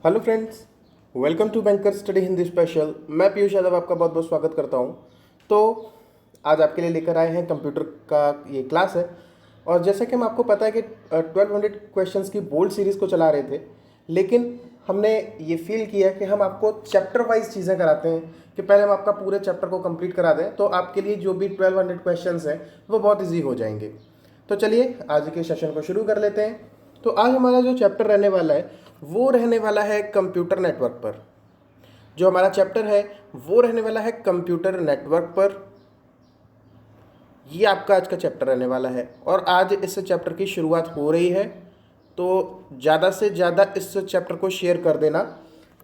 Hello friends, welcome to banker study Hindi special. मैं पीयूष यादव आपका बहुत बहुत स्वागत करता हूं। तो आज आपके लिए लेकर आए हैं कंप्यूटर का ये क्लास है। और जैसा कि हम आपको पता है कि 1200 क्वेश्चंस की बोल्ड सीरीज़ को चला रहे थे, लेकिन हमने ये फील किया कि हम आपको चैप्टर वाइज चीज़ें कराते हैं कि पहले हम आपका पूरे चैप्टर को कंप्लीट करा दें, तो आपके लिए जो भी 1200 क्वेश्चंस हैं वो बहुत ईजी हो जाएंगे। तो चलिए आज के सेशन को शुरू कर लेते हैं। तो आज हमारा जो चैप्टर रहने वाला है वो रहने वाला है कंप्यूटर नेटवर्क पर। जो हमारा चैप्टर है वो रहने वाला है कंप्यूटर नेटवर्क पर। ये आपका आज का चैप्टर रहने वाला है और आज इस चैप्टर की शुरुआत हो रही है। तो ज़्यादा से ज़्यादा इस चैप्टर को शेयर कर देना,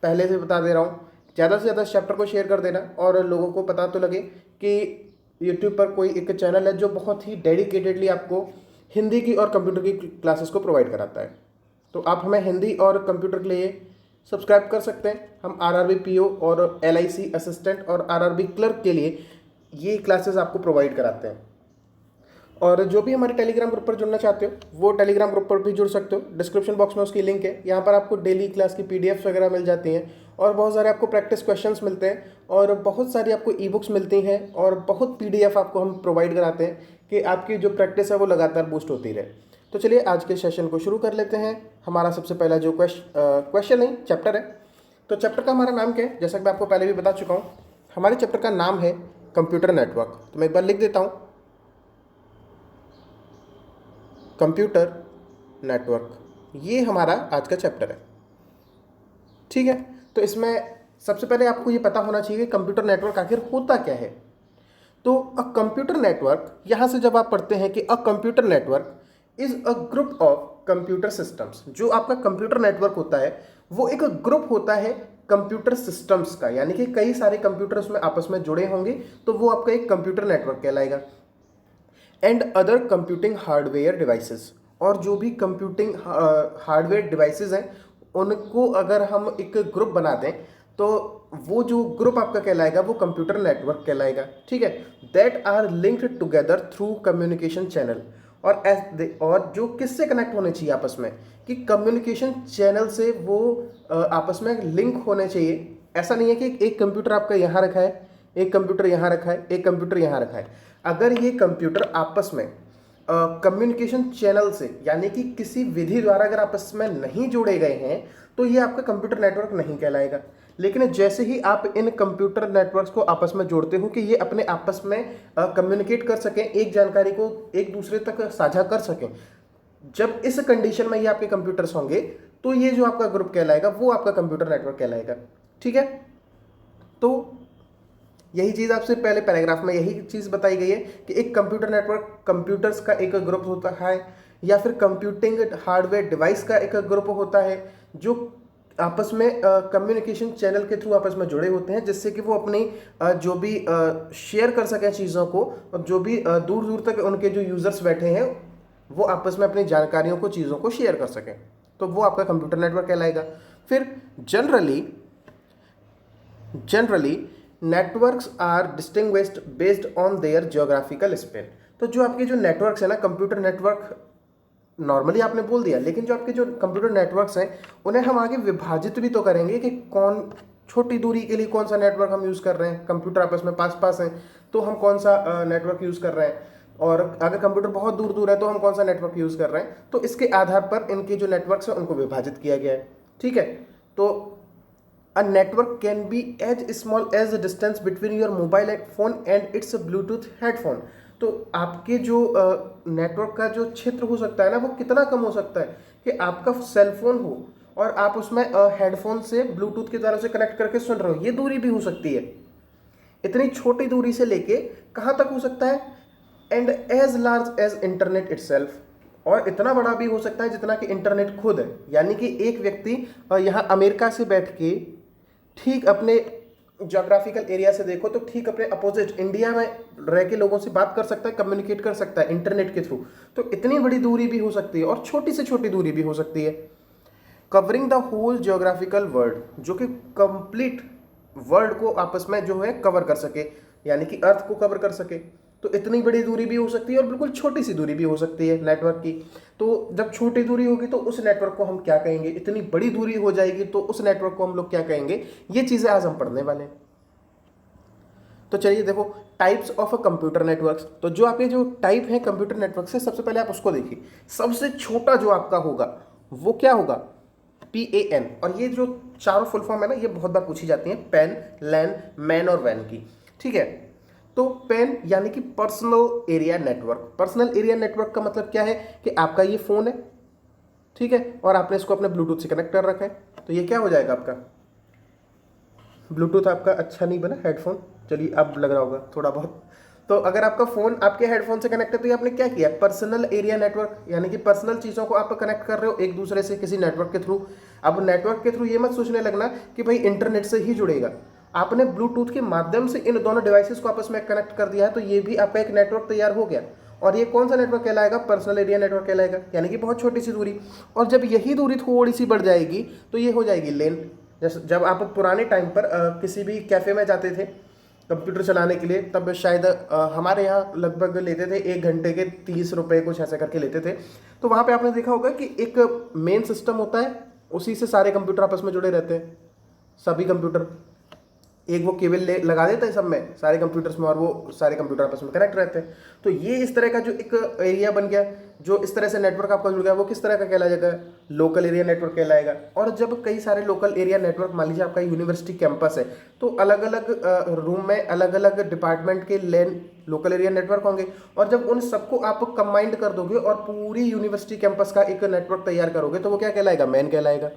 पहले से बता दे रहा हूँ, ज़्यादा से ज़्यादा इस चैप्टर को शेयर कर देना और लोगों को पता तो लगे कि यूट्यूब पर कोई एक चैनल है जो बहुत ही डेडिकेटेडली आपको हिंदी की और कंप्यूटर की क्लासेस को प्रोवाइड कराता है। तो आप हमें हिंदी और कंप्यूटर के लिए सब्सक्राइब कर सकते हैं। हम आरआरबी पीओ और एलआईसी असिस्टेंट और आरआरबी क्लर्क के लिए ये क्लासेस आपको प्रोवाइड कराते हैं। और जो भी हमारे टेलीग्राम ग्रुप पर जुड़ना चाहते हो वो टेलीग्राम ग्रुप पर भी जुड़ सकते हो। डिस्क्रिप्शन बॉक्स में उसकी लिंक है। यहाँ पर आपको डेली क्लास की पीडीएफ वगैरह मिल जाती हैं और बहुत सारे आपको प्रैक्टिस क्वेश्चंस मिलते हैं और बहुत सारी आपको ई बुक्स मिलती हैं और बहुत पीडीएफ आपको हम प्रोवाइड कराते हैं कि आपकी जो प्रैक्टिस है वो लगातार बूस्ट होती रहे। तो चलिए आज के सेशन को शुरू कर लेते हैं। हमारा सबसे पहला जो क्वेश्चन नहीं चैप्टर है, तो चैप्टर का हमारा नाम क्या है? जैसा कि मैं आपको पहले भी बता चुका हूँ, हमारे चैप्टर का नाम है कंप्यूटर नेटवर्क। तो मैं एक बार लिख देता हूँ, कंप्यूटर नेटवर्क। ये हमारा आज का चैप्टर है, ठीक है। तो इसमें सबसे पहले आपको ये पता होना चाहिए कि कंप्यूटर नेटवर्क आखिर होता क्या है। तो अ कंप्यूटर नेटवर्क, यहाँ से जब आप पढ़ते हैं कि a computer network is a group of computer systems. जो आपका कंप्यूटर नेटवर्क होता है वो एक ग्रुप होता है कंप्यूटर सिस्टम्स का, यानी कि कई सारे कंप्यूटर उसमें आपस में जुड़े होंगे, तो वो आपका एक कंप्यूटर नेटवर्क कहलाएगा। And other computing hardware devices, और जो भी कंप्यूटिंग हार्डवेयर डिवाइसेस हैं उनको अगर हम एक ग्रुप बना दें तो वो जो ग्रुप आपका कहलाएगा वो कंप्यूटर नेटवर्क कहलाएगा, ठीक है। That are linked together through communication channel. और जो किससे कनेक्ट होने चाहिए आपस में, कि कम्युनिकेशन चैनल से वो आपस में लिंक होने चाहिए। ऐसा नहीं है कि एक कंप्यूटर आपका यहाँ रखा है, एक कंप्यूटर यहाँ रखा है, एक कंप्यूटर यहाँ रखा है। अगर ये कंप्यूटर आपस में कम्युनिकेशन चैनल से यानी कि किसी विधि द्वारा अगर आपस में नहीं जोड़े गए हैं तो ये आपका कंप्यूटर नेटवर्क नहीं कहलाएगा। लेकिन जैसे ही आप इन कंप्यूटर नेटवर्क्स को आपस में जोड़ते हो कि ये अपने आपस में कम्युनिकेट कर सकें, एक जानकारी को एक दूसरे तक साझा कर सकें, जब इस कंडीशन में ये आपके कंप्यूटर्स होंगे तो ये जो आपका ग्रुप कहलाएगा वो आपका कंप्यूटर नेटवर्क कहलाएगा, ठीक है। तो यही चीज़ आपसे पहले पैराग्राफ में यही चीज़ बताई गई है कि एक कंप्यूटर नेटवर्क कंप्यूटर्स का एक ग्रुप होता है या फिर कंप्यूटिंग हार्डवेयर डिवाइस का एक ग्रुप होता है जो आपस में कम्युनिकेशन चैनल के थ्रू आपस में जुड़े होते हैं, जिससे कि वो अपनी जो भी शेयर कर सकें चीज़ों को, और जो भी दूर दूर तक उनके जो यूज़र्स बैठे हैं वो आपस में अपनी जानकारियों को, चीज़ों को शेयर कर सकें, तो वो आपका कंप्यूटर नेटवर्क कहलाएगा। फिर generally networks are distinguished based on their geographical span. तो जो आपके जो नेटवर्क्स है ना, कंप्यूटर नेटवर्क नॉर्मली आपने बोल दिया, लेकिन जो आपके जो कंप्यूटर नेटवर्क्स हैं उन्हें हम आगे विभाजित भी तो करेंगे कि कौन छोटी दूरी के लिए कौन सा नेटवर्क हम यूज़ कर रहे हैं। कंप्यूटर आपस में पास पास हैं तो हम कौन सा नेटवर्क यूज़ कर रहे हैं, और अगर कंप्यूटर बहुत दूर दूर है तो हम कौन सा नेटवर्क यूज़ कर रहे हैं। तो इसके आधार पर इनके जो नेटवर्क्स हैं उनको विभाजित किया गया है, ठीक है। तो a network can be as small as the distance between your mobile phone and its Bluetooth headphone। तो आपके जो नेटवर्क का जो क्षेत्र हो सकता है ना, वो कितना कम हो सकता है कि आपका सेल फोन हो और आप उसमें हेडफोन से ब्लूटूथ के द्वारा से कनेक्ट करके सुन रहे हो। ये दूरी भी हो सकती है, इतनी छोटी दूरी से लेके कहाँ तक हो सकता है, and as large as internet itself, और इतना बड़ा भी हो सकता है जितना कि इंटरनेट खुद है। यानी कि एक व्यक्ति यहाँ अमेरिका से बैठ के ठीक अपने जोग्राफिकल एरिया से देखो तो ठीक अपने अपोजिट इंडिया में रह के लोगों से बात कर सकता है, कम्युनिकेट कर सकता है इंटरनेट के थ्रू। तो इतनी बड़ी दूरी भी हो सकती है और छोटी से छोटी दूरी भी हो सकती है। Covering the whole geographical world, जो कि कंप्लीट वर्ल्ड को आपस में जो है कवर कर सके, यानी कि अर्थ को कवर कर सके। तो इतनी बड़ी दूरी भी हो सकती है और बिल्कुल छोटी सी दूरी भी हो सकती है नेटवर्क की। तो जब छोटी दूरी होगी तो उस नेटवर्क को हम क्या कहेंगे, इतनी बड़ी दूरी हो जाएगी तो उस नेटवर्क को हम लोग क्या कहेंगे, ये चीज़ें आज हम पढ़ने वाले हैं। तो चलिए देखो, types of a computer networks. तो जो आपके जो टाइप है कंप्यूटर नेटवर्क से, सबसे पहले आप उसको देखिए। सबसे छोटा जो आपका होगा वो क्या होगा, PAN। और ये जो चारों फुल फॉर्म है ना, ये बहुत बार पूछी जाती है, पैन, लैन, मैन और वैन की। ठीक है, तो पैन यानी कि personal area network. Personal area network का मतलब क्या है कि आपका ये फोन है, ठीक है, और आपने इसको अपने ब्लूटूथ से कनेक्ट कर रखा है, तो ये क्या हो जाएगा आपका, ब्लूटूथ आपका अच्छा नहीं बना, हेडफोन, चलिए अब लग रहा होगा थोड़ा बहुत। तो अगर आपका फ़ोन आपके हेडफोन से कनेक्ट है तो ये आपने क्या किया, पर्सनल एरिया नेटवर्क, यानी कि पर्सनल चीज़ों को आप कनेक्ट कर रहे हो एक दूसरे से किसी नेटवर्क के थ्रू। अब नेटवर्क के थ्रू ये मत सोचने लगना कि भाई इंटरनेट से ही जुड़ेगा, आपने ब्लूटूथ के माध्यम से इन दोनों डिवाइसेस को आपस में कनेक्ट कर दिया है, तो ये भी आपका एक नेटवर्क तैयार हो गया। और ये कौन सा नेटवर्क कहलाएगा, पर्सनल एरिया नेटवर्क कहलाएगा, यानी कि बहुत छोटी सी दूरी। और जब यही दूरी थोड़ी सी बढ़ जाएगी तो ये हो जाएगी लेन। जैसे जब आप पुराने टाइम पर किसी भी कैफ़े में जाते थे कंप्यूटर चलाने के लिए, तब शायद हमारे यहाँ लगभग लेते थे 1 घंटे के 30 रुपये कुछ ऐसे करके लेते थे। तो वहाँ पे आपने देखा होगा कि एक मेन सिस्टम होता है, उसी से सारे कंप्यूटर आपस में जुड़े रहते हैं, सभी कंप्यूटर एक वो केबल लगा देता है सब में सारे कंप्यूटर्स में, और वो सारे कंप्यूटर आपस में कनेक्ट रहते हैं। तो ये इस तरह का जो एक एरिया बन गया, जो इस तरह से नेटवर्क आपका जुड़ गया, वो किस तरह का कहलाएगा, लोकल एरिया नेटवर्क कहलाएगा। और जब कई सारे लोकल एरिया नेटवर्क, मान लीजिए आपका यूनिवर्सिटी कैंपस है, तो अलग अलग रूम में अलग अलग डिपार्टमेंट के लेन लोकल एरिया नेटवर्क होंगे, और जब उन सबको आप कंबाइंड कर दोगे और पूरी यूनिवर्सिटी कैंपस का एक नेटवर्क तैयार करोगे, तो वो क्या कहलाएगा, मेन कहलाएगा।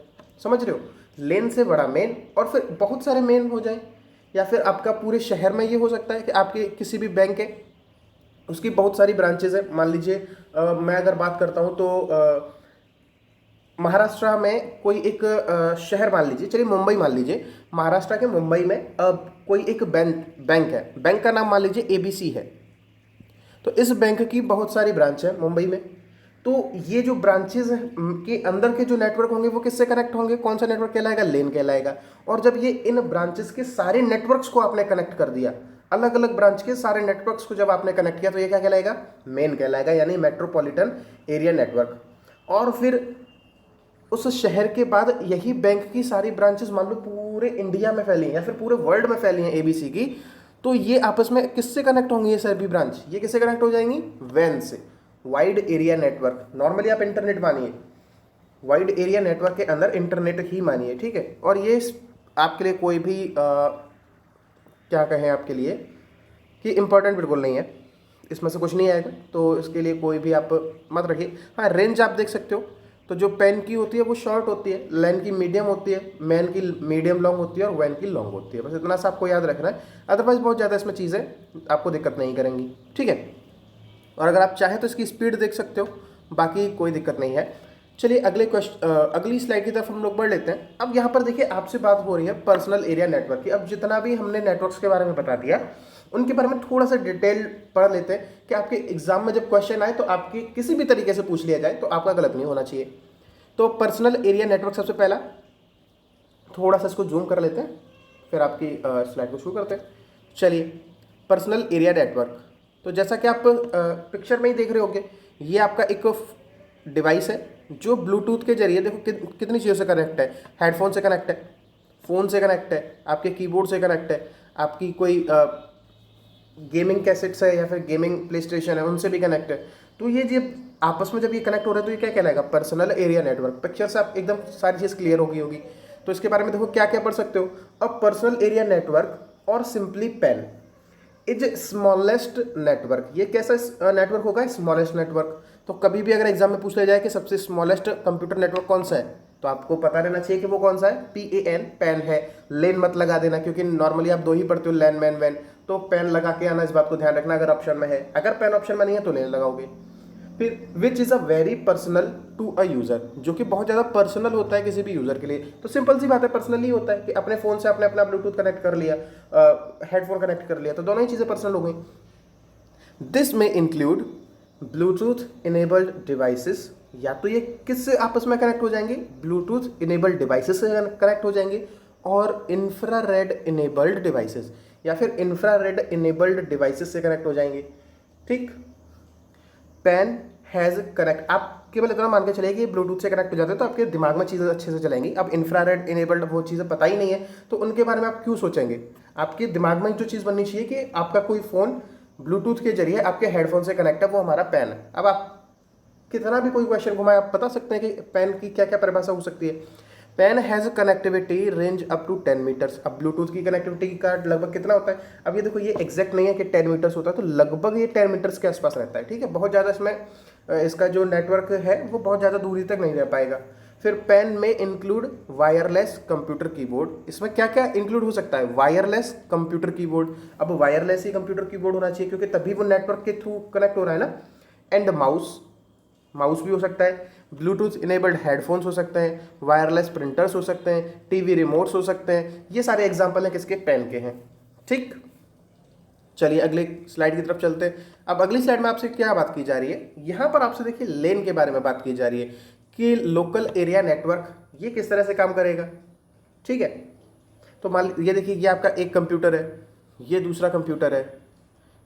समझ रहे हो, लेन से बड़ा मेन, और फिर बहुत सारे मेन हो जाए। या फिर आपका पूरे शहर में ये हो सकता है कि आपके किसी भी बैंक है, उसकी बहुत सारी ब्रांचेज है। मान लीजिए मैं अगर बात करता हूँ तो महाराष्ट्र में कोई एक शहर मान लीजिए, चलिए मुंबई मान लीजिए, महाराष्ट्र के मुंबई में कोई एक बैंक है, बैंक का नाम मान लीजिए ABC है। तो इस बैंक की बहुत सारी ब्रांच है मुंबई में। तो ये जो ब्रांचेज के अंदर के जो नेटवर्क होंगे वो किससे कनेक्ट होंगे, कौन सा नेटवर्क कहलाएगा, लेन कहलाएगा। और जब ये इन ब्रांचेस के सारे नेटवर्क्स को आपने कनेक्ट कर दिया, अलग अलग ब्रांच के सारे नेटवर्क्स को जब आपने कनेक्ट किया, तो ये क्या कहलाएगा, मेन कहलाएगा, यानी मेट्रोपॉलिटन एरिया नेटवर्क। और फिर उस शहर के बाद यही बैंक की सारी ब्रांचेस मान लो पूरे इंडिया में फैली हैं या फिर पूरे वर्ल्ड में फैली हैं ABC की, तो ये आपस में किससे कनेक्ट होंगी, ये सभी ब्रांच, ये किससे कनेक्ट हो जाएंगी, वैन से, वाइड एरिया नेटवर्क। नॉर्मली आप इंटरनेट मानिए, वाइड एरिया नेटवर्क के अंदर इंटरनेट ही मानिए, ठीक है। और ये आपके लिए कोई भी क्या कहें आपके लिए कि इम्पोर्टेंट बिल्कुल नहीं है, इसमें से कुछ नहीं आएगा, तो इसके लिए कोई भी आप मत रखिए। हाँ, रेंज आप देख सकते हो, तो जो पेन की होती है वो शॉर्ट होती है, लैन की मीडियम होती है, मैन की मीडियम लॉन्ग होती है और वैन की लॉन्ग होती है। बस इतना सा आपको याद रखना है, अदरवाइज बहुत ज़्यादा इसमें चीज़ें आपको दिक्कत नहीं करेंगी, ठीक है। और अगर आप चाहें तो इसकी स्पीड देख सकते हो, बाकी कोई दिक्कत नहीं है। चलिए अगली स्लाइड की तरफ हम लोग बढ़ लेते हैं। अब यहाँ पर देखिए, आपसे बात हो रही है पर्सनल एरिया नेटवर्क की। अब जितना भी हमने नेटवर्क्स के बारे में बता दिया, उनके बारे में थोड़ा सा डिटेल पढ़ लेते हैं कि आपके एग्जाम में जब क्वेश्चन आए तो आपके किसी भी तरीके से पूछ लिया जाए तो आपका गलत नहीं होना चाहिए। तो पर्सनल एरिया नेटवर्क सबसे पहला, थोड़ा सा इसको जूम कर लेते हैं, फिर आपकी स्लाइड को शुरू करते हैं। चलिए, पर्सनल एरिया नेटवर्क, तो जैसा कि आप पिक्चर में ही देख रहे होंगे, ये आपका एक डिवाइस है जो ब्लूटूथ के जरिए, देखो कितनी चीज़ों से कनेक्ट है, हेडफोन से कनेक्ट है, फ़ोन से कनेक्ट है, आपके कीबोर्ड से कनेक्ट है, आपकी कोई गेमिंग कैसेट्स है या फिर गेमिंग प्ले स्टेशन है, उनसे भी कनेक्ट है। तो ये जब आपस में जब ये कनेक्ट हो रहा है तो ये क्या कहलाएगा, पर्सनल एरिया नेटवर्क। पिक्चर से आप एकदम सारी चीज़ क्लियर होगी। तो इसके बारे में देखो क्या क्या पढ़ सकते हो। अब पर्सनल एरिया नेटवर्क और simply PAN is smallest network. ये कैसा नेटवर्क होगा, स्मॉलेस्ट नेटवर्क। तो कभी भी अगर एग्जाम में पूछ लिया जाए कि सबसे स्मॉलेस्ट कंप्यूटर नेटवर्क कौन सा है, तो आपको पता रहना चाहिए कि वो कौन सा है, PAN, पैन है। लेन मत लगा देना, क्योंकि नॉर्मली आप दो ही पढ़ते हो, लैन मैन वैन, तो पैन लगा के आना, इस बात को ध्यान रखना अगर ऑप्शन में है। अगर पैन ऑप्शन में नहीं है तो लेन लगाओगे। फिर which is a very personal to a user, जो कि बहुत ज़्यादा पर्सनल होता है किसी भी यूज़र के लिए। तो सिंपल सी बात है, पर्सनली होता है कि अपने फ़ोन से आपने अपना ब्लूटूथ कनेक्ट कर लिया, हेडफोन कनेक्ट कर लिया, तो दोनों ही चीज़ें पर्सनल हो गई। दिस में इंक्लूड ब्लूटूथ इनेबल्ड डिवाइसेस, या तो ये किससे आपस में कनेक्ट हो जाएंगे, ब्लूटूथ इनेबल्ड डिवाइसेस से कनेक्ट हो जाएंगे, और इंफ्रारेड इनेबल्ड डिवाइसेस, या फिर इंफ्रारेड इनेबल्ड डिवाइसेस से कनेक्ट हो जाएंगे। ठीक। पेन हैज़ कनेक्ट, आप केवल इतना मान के चलिए कि ब्लूटूथ से कनेक्ट हो जाते हैं तो आपके दिमाग में चीज़ें अच्छे से चलेंगी। अब इंफ्रारेड इनेबल्ड वो चीज़ें पता ही नहीं है तो उनके बारे में आप क्यों सोचेंगे। आपके दिमाग में जो चीज़ बननी चाहिए कि आपका कोई फ़ोन ब्लूटूथ के जरिए आपके हेडफोन से कनेक्ट है, वो हमारा पेन है। अब आप कितना भी कोई क्वेश्चन घुमाए आप बता सकते हैं कि पेन की क्या क्या परिभाषा हो सकती है। PAN has connectivity range up to 10 meters. अब ब्लूटूथ की कनेक्टिविटी का लगभग कितना होता है, अब ये देखो ये एग्जैक्ट नहीं है कि 10 मीटर्स होता है, तो लगभग ये 10 मीटर्स के आसपास रहता है। ठीक है, बहुत ज़्यादा इसमें इसका जो नेटवर्क है वो बहुत ज़्यादा दूरी तक नहीं रह पाएगा। फिर पेन में इंक्लूड वायरलेस कंप्यूटर कीबोर्ड। इसमें क्या क्या इंक्लूड हो सकता है, वायरलेस कंप्यूटर कीबोर्ड। अब वायरलेस ही कंप्यूटर कीबोर्ड होना चाहिए क्योंकि तभी वो नेटवर्क के थ्रू कनेक्ट हो रहा है ना। एंड माउस, माउस भी हो सकता है। ब्लूटूथ इनेबल्ड हेडफोन्स हो सकते हैं, वायरलेस प्रिंटर्स हो सकते हैं, टीवी रिमोट्स हो सकते हैं। ये सारे एग्जाम्पल हैं किसके, पेन के हैं। ठीक, चलिए अगले स्लाइड की तरफ चलते हैं। अब अगली स्लाइड में आपसे क्या बात की जा रही है, यहाँ पर आपसे देखिए लेन के बारे में बात की जा रही है कि लोकल एरिया नेटवर्क ये किस तरह से काम करेगा। ठीक है, तो मान ये देखिए ये आपका एक कंप्यूटर है, ये दूसरा कंप्यूटर है,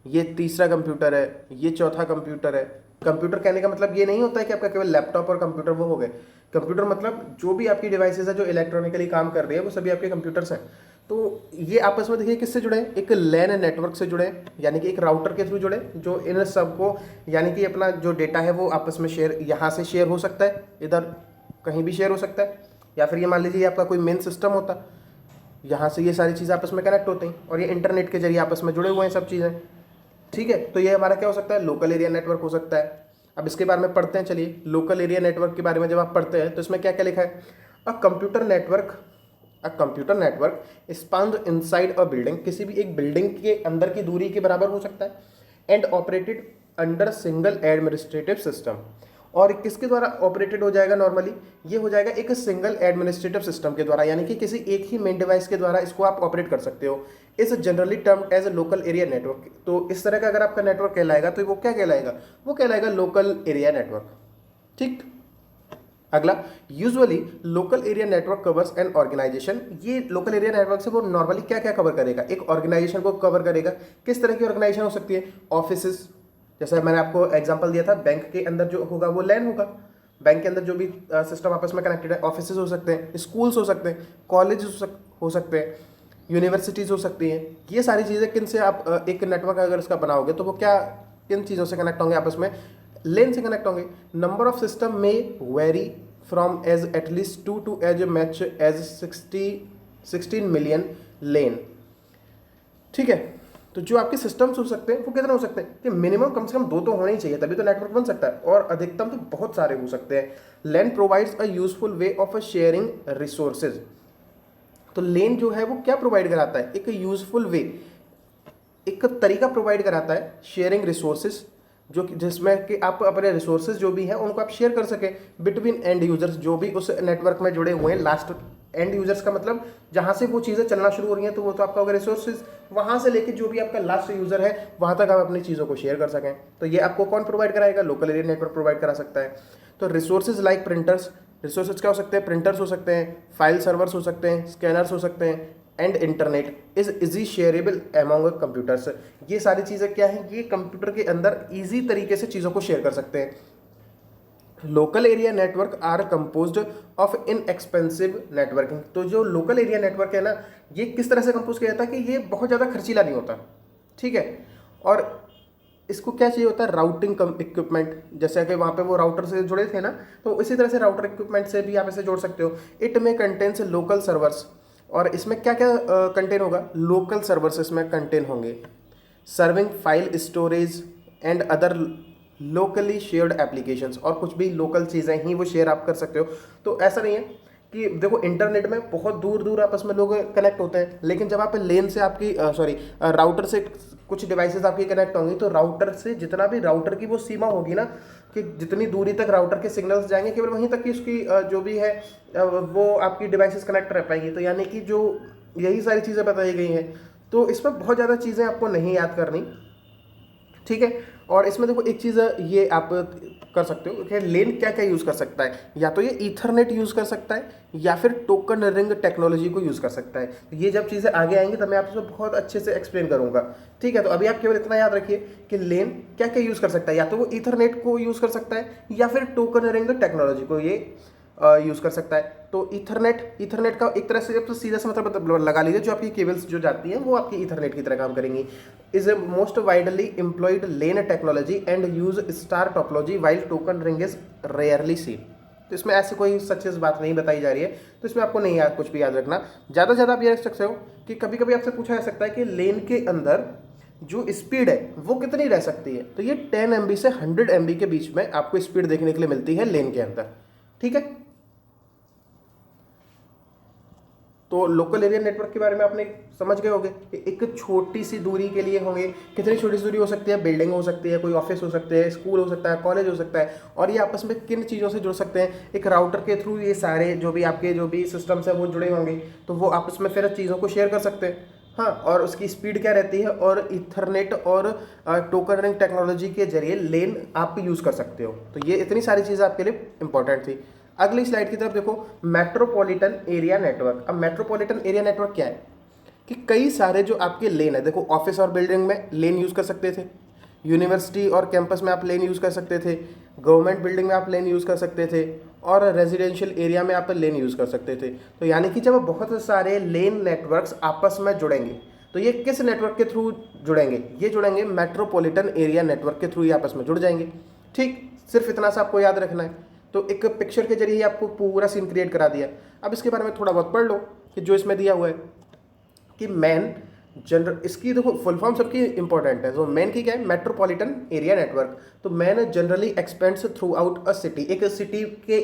ये तीसरा कंप्यूटर है, ये चौथा कंप्यूटर है। कंप्यूटर कहने का मतलब ये नहीं होता है कि आपका केवल लैपटॉप और कंप्यूटर वो हो गए। कंप्यूटर मतलब जो भी आपकी डिवाइसेस है जो इलेक्ट्रॉनिकली काम कर रही है वो सभी आपके कंप्यूटर्स हैं। तो ये आपस में देखिए किससे जुड़े हैं, एक लैन नेटवर्क से जुड़े हैं, यानी कि एक राउटर के थ्रू जुड़े जो इन सबको यानी कि अपना जो डेटा है वो आपस में शेयर, यहाँ से शेयर हो सकता है, इधर कहीं भी शेयर हो सकता है, या फिर ये मान लीजिए आपका कोई मेन सिस्टम होता, यहाँ से ये सारी चीज़ें आपस में कनेक्ट होती हैं और ये इंटरनेट के जरिए आपस में जुड़े हुए हैं सब चीज़ें। ठीक है, तो ये हमारा क्या हो सकता है, लोकल एरिया नेटवर्क हो सकता है। अब इसके बारे में पढ़ते हैं, चलिए लोकल एरिया नेटवर्क के बारे में जब आप पढ़ते हैं तो इसमें क्या क्या लिखा है, a computer network spans inside a building, किसी भी एक बिल्डिंग के अंदर की दूरी के बराबर हो सकता है, and operated under single administrative system. और किसके द्वारा ऑपरेटेड हो जाएगा, नॉर्मली ये हो जाएगा एक सिंगल एडमिनिस्ट्रेटिव सिस्टम के द्वारा, यानी कि किसी एक ही मेन डिवाइस के द्वारा इसको आप ऑपरेट कर सकते हो। इस generally termed as a local area network. तो इस तरह का अगर आपका नेटवर्क कहलाएगा तो वो क्या कहलाएगा, वो कहलाएगा लोकल एरिया नेटवर्क। ठीक, अगला, usually local area network covers an organization. ये लोकल एरिया नेटवर्क से वो नॉर्मली क्या क्या कवर करेगा, एक ऑर्गेनाइजेशन को कवर करेगा। किस तरह की ऑर्गेनाइजेशन हो सकती है, ऑफिसेस, जैसे मैंने आपको एग्जांपल दिया था, बैंक के अंदर जो होगा वो लैन होगा, बैंक के अंदर जो भी सिस्टम आपस में कनेक्टेड है। ऑफिसेज हो सकते हैं, स्कूल्स हो सकते हैं, कॉलेज हो सकते हैं, यूनिवर्सिटीज़ हो सकती हैं। ये सारी चीज़ें किन से आप एक नेटवर्क अगर इसका बनाओगे तो वो क्या किन चीज़ों से कनेक्ट होंगे, आपस में लेन से कनेक्ट होंगे। नंबर ऑफ सिस्टम में vary from as at least 2 to as much as 16 million LAN. ठीक है, तो जो आपके सिस्टम्स हो सकते हैं वो कितने हो सकते हैं कि मिनिमम कम से कम 2 तो होने ही चाहिए, तभी तो नेटवर्क बन सकता है, और अधिकतम तो बहुत सारे हो सकते हैं। LAN provides a useful way of sharing resources. तो लेन जो है वो क्या प्रोवाइड कराता है, एक यूजफुल वे, एक तरीका प्रोवाइड कराता है शेयरिंग रिसोर्सेज, जो जिसमें कि आप अपने रिसोर्सेज जो भी हैं उनको आप शेयर कर सकें बिटवीन एंड यूजर्स, जो भी उस नेटवर्क में जुड़े हुए हैं। लास्ट एंड यूजर्स का मतलब जहाँ से वो चीज़ें चलना शुरू हो रही हैं तो वो तो आपका होगा रिसोर्सेज, वहाँ से लेके जो भी आपका लास्ट यूजर है वहाँ तक आप अपनी चीज़ों को शेयर कर सकें। तो ये आपको कौन प्रोवाइड कराएगा, लोकल एरिया नेटवर्क प्रोवाइड करा सकता है। तो रिसोर्सेज लाइक प्रिंटर्स, रिसोर्सेज क्या हो सकते हैं, प्रिंटर्स हो सकते हैं, फाइल सर्वर्स हो सकते हैं, स्कैनर्स हो सकते हैं, and internet is easy shareable among computers. ये सारी चीज़ें क्या हैं, ये कंप्यूटर के अंदर इजी तरीके से चीज़ों को शेयर कर सकते हैं। Local area network are composed of inexpensive networking. तो जो लोकल एरिया नेटवर्क है ना, ये किस तरह से कंपोज किया जाता है कि ये बहुत ज़्यादा खर्चीला नहीं होता। ठीक है, और इसको क्या चाहिए होता है, राउटिंग इक्विपमेंट, जैसे कि वहाँ पे वो राउटर से जुड़े थे ना, तो इसी तरह से राउटर इक्विपमेंट से भी आप इसे जोड़ सकते हो। इट में कंटेन्स लोकल सर्वर्स, और इसमें क्या क्या कंटेन होगा, लोकल सर्वर्स इसमें कंटेन होंगे, serving file storage and other locally shared applications, और कुछ भी लोकल चीज़ें ही वो शेयर आप कर सकते हो। तो ऐसा नहीं है कि देखो इंटरनेट में बहुत दूर दूर आपस में लोग कनेक्ट होते हैं, लेकिन जब आप लेन से आपकी राउटर से कुछ डिवाइसेस आपकी कनेक्ट होंगी तो राउटर से जितना भी राउटर की वो सीमा होगी ना, कि जितनी दूरी तक राउटर के सिग्नल्स जाएंगे केवल वहीं तक की उसकी जो भी है वो आपकी डिवाइसेस कनेक्ट रह पाएंगी। तो यानी कि जो यही सारी चीज़ें बताई गई हैं, तो इसमें बहुत ज़्यादा चीज़ें आपको नहीं याद करनी। ठीक है, और इसमें देखो एक चीज़ ये आप कर सकते हो कि लेन क्या क्या यूज़ कर सकता है, या तो ये ईथरनेट यूज़ कर सकता है या फिर टोकन रिंग टेक्नोलॉजी को यूज़ कर सकता है। तो ये जब चीज़ें आगे आएंगी तब मैं आपसे बहुत अच्छे से एक्सप्लेन करूँगा। ठीक है, तो अभी आप केवल इतना याद रखिए कि लेन क्या क्या यूज़ कर सकता है, या तो वो ईथरनेट को यूज़ कर सकता है या फिर टोकन रिंग टेक्नोलॉजी को ये यूज़ कर सकता है। तो ईथरनेट का एक तरह से अब तो सीधा सा मतलब लगा लीजिए, जो आपकी केबल्स जो जाती हैं वो आपकी ईथरनेट की तरह काम करेंगी। Is a most widely employed lane technology and use star topology while token ring is rarely scene. तो इसमें ऐसी कोई सच्ची बात नहीं बताई जा रही है, तो इसमें आपको नहीं कुछ भी याद रखना। ज़्यादा से ज़्यादा आप ये रख सकते हो कि कभी कभी आपसे पूछा जा सकता है कि लेन के अंदर जो स्पीड है वो कितनी रह सकती है। तो ये 10 MB से 100 MB के बीच में आपको स्पीड देखने के लिए मिलती है लेन के अंदर। ठीक है, तो लोकल एरिया नेटवर्क के बारे में आपने समझ गए होंगे कि एक छोटी सी दूरी के लिए होंगे। कितनी छोटी सी दूरी हो सकती है? बिल्डिंग हो सकती है, कोई ऑफिस हो सकते हैं, स्कूल हो सकता है, कॉलेज हो सकता है। और ये आपस में किन चीज़ों से जुड़ सकते हैं? एक राउटर के थ्रू ये सारे जो भी आपके जो भी सिस्टम्स है वो जुड़े होंगे, तो वो आपस में फिर चीज़ों को शेयर कर सकते हैं। हाँ, और उसकी स्पीड क्या रहती है, और इथरनेट और टोकन रिंग टेक्नोलॉजी के जरिए लेन आप यूज़ कर सकते हो। तो ये इतनी सारी चीज़ें आपके लिए इंपॉर्टेंट थी। अगली स्लाइड की तरफ देखो, मेट्रोपॉलिटन एरिया नेटवर्क। अब मेट्रोपॉलिटन एरिया नेटवर्क क्या है कि कई सारे जो आपके लेन है, देखो ऑफिस और बिल्डिंग में लेन यूज़ कर सकते थे, यूनिवर्सिटी और कैंपस में आप लेन यूज़ कर सकते थे, गवर्नमेंट बिल्डिंग में आप लेन यूज़ कर सकते थे, और रेजिडेंशियल एरिया में आप लेन यूज़ कर सकते थे। तो यानी कि जब बहुत सारे लेन नेटवर्क्स आपस में जुड़ेंगे तो ये किस नेटवर्क के थ्रू जुड़ेंगे? ये जुड़ेंगे मेट्रोपॉलिटन एरिया नेटवर्क के थ्रू, ये आपस में जुड़ जाएंगे। ठीक, सिर्फ इतना सा आपको याद रखना है। तो एक पिक्चर के जरिए आपको पूरा सीन क्रिएट करा दिया। अब इसके बारे में थोड़ा बहुत पढ़ लो कि जो इसमें दिया हुआ है कि मैन जनरल, इसकी देखो फुल फॉर्म सबकी इंपॉर्टेंट है। तो मैन की क्या है? Metropolitan area network. तो MAN generally expands throughout a city, एक सिटी के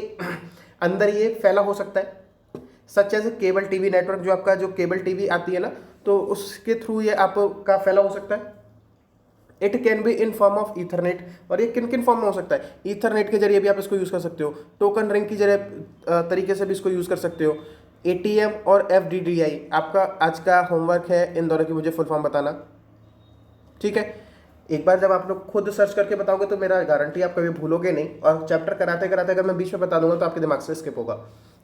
अंदर ये फैला हो सकता है। Such as cable TV network, जो आपका जो केबल टीवी आती है ना, तो उसके थ्रू ये आपका फैला हो सकता है। It can be in form of Ethernet, और ये किन किन फॉर्म में हो सकता है? ईथरनेट के जरिए भी आप इसको यूज़ कर सकते हो, टोकन रिंग की जरिए तरीके से भी इसको यूज़ कर सकते हो, एटीएम और एफडीडीआई। आपका आज का होमवर्क है इन दोनों की मुझे फुल फॉर्म बताना। ठीक है, एक बार जब आप लोग खुद सर्च करके बताओगे तो मेरा गारंटी आप कभी भूलोगे नहीं, और चैप्टर कराते कराते अगर मैं बीच में बता दूंगा तो आपके दिमाग से स्किप होगा।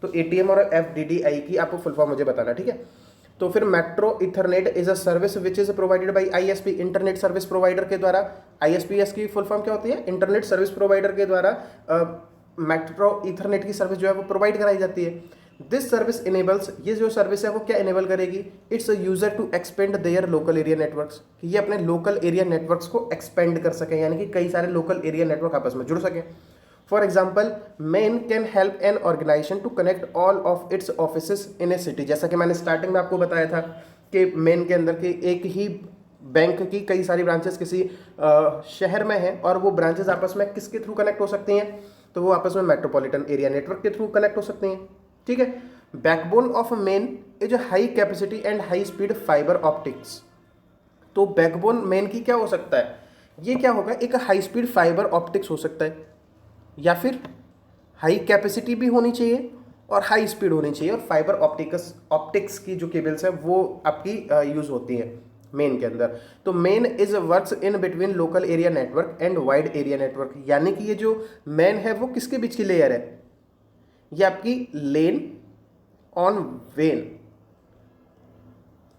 तो एटीएम और एफडीडीआई की आपको फुल फॉर्म मुझे बताना। ठीक है, तो फिर metro Ethernet is a service which is provided by ISP, internet service provider के द्वारा। आईएसपीएस की फुल फॉर्म क्या होती है? इंटरनेट सर्विस प्रोवाइडर के द्वारा मेट्रो इथरनेट की सर्विस जो है वो प्रोवाइड कराई जाती है। दिस सर्विस इनेबल्स, ये जो सर्विस है वो क्या इनेबल करेगी? It's user to expand their local area networks, कि ये अपने लोकल एरिया नेटवर्क्स को एक्सपेंड कर सकें, यानी कि कई सारे लोकल एरिया नेटवर्क आपस में जुड़ सकें। For example, MAN can help an organization to connect all of its offices in a city. जैसा कि मैंने स्टार्टिंग में आपको बताया था कि मेन के अंदर के एक ही बैंक की कई सारी ब्रांचेस किसी शहर में हैं, और वो ब्रांचेस आपस में किसके थ्रू कनेक्ट हो सकती हैं? तो वो आपस में मेट्रोपॉलिटन एरिया नेटवर्क के थ्रू कनेक्ट हो सकती हैं। ठीक है, backbone of main is high capacity and high speed fibre optics. तो बैकबोन मेन की क्या हो सकता है? ये क्या होगा? एक हाई स्पीड फाइबर ऑप्टिक्स हो सकता है, या फिर हाई कैपेसिटी भी होनी चाहिए और हाई स्पीड होनी चाहिए, और फाइबर ऑप्टिक्स की जो केबल्स है वो आपकी यूज़ होती है मेन के अंदर। तो main is works in between local area network and wide area network, यानी कि ये जो मेन है वो किसके बीच की लेयर है? ये आपकी लेन ऑन वेन,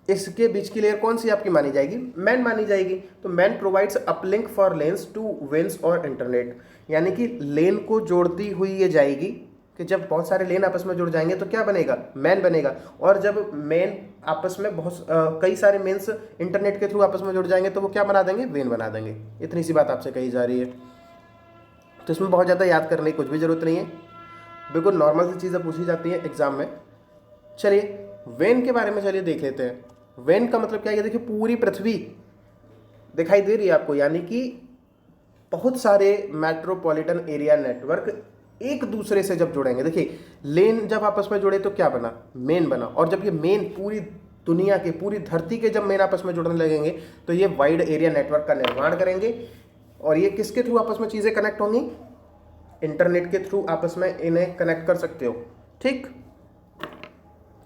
इसके बीच की लेयर कौन सी आपकी मानी जाएगी? मैन मानी जाएगी। तो MAN provides uplink for LANs to WANs और इंटरनेट, यानी कि लेन को जोड़ती हुई ये जाएगी कि जब बहुत सारे लेन आपस में जुड़ जाएंगे तो क्या बनेगा? मैन बनेगा। और जब मैन आपस में बहुत कई सारे मेन्स इंटरनेट के थ्रू आपस में जुड़ जाएंगे तो वो क्या बना देंगे? वेन बना देंगे। इतनी सी बात आपसे कही जा रही है, तो इसमें बहुत ज़्यादा याद करने की कुछ भी ज़रूरत नहीं है, बिल्कुल नॉर्मल सी चीज़ें पूछी जाती हैं एग्जाम में। चलिए वेन के बारे में चलिए देख लेते हैं। वेन का मतलब क्या है? देखिए पूरी पृथ्वी दिखाई दे रही है आपको, यानी कि बहुत सारे मेट्रोपॉलिटन एरिया नेटवर्क एक दूसरे से जब जुड़ेंगे, देखिए लेन जब आपस में जुड़े तो क्या बना? मेन बना। और जब ये मेन पूरी दुनिया के, पूरी धरती के जब मेन आपस में जुड़ने लगेंगे तो ये वाइड एरिया नेटवर्क का निर्माण करेंगे। और ये किसके थ्रू आपस में चीज़ें कनेक्ट होंगी? इंटरनेट के थ्रू आपस में इन्हें कनेक्ट कर सकते हो। ठीक,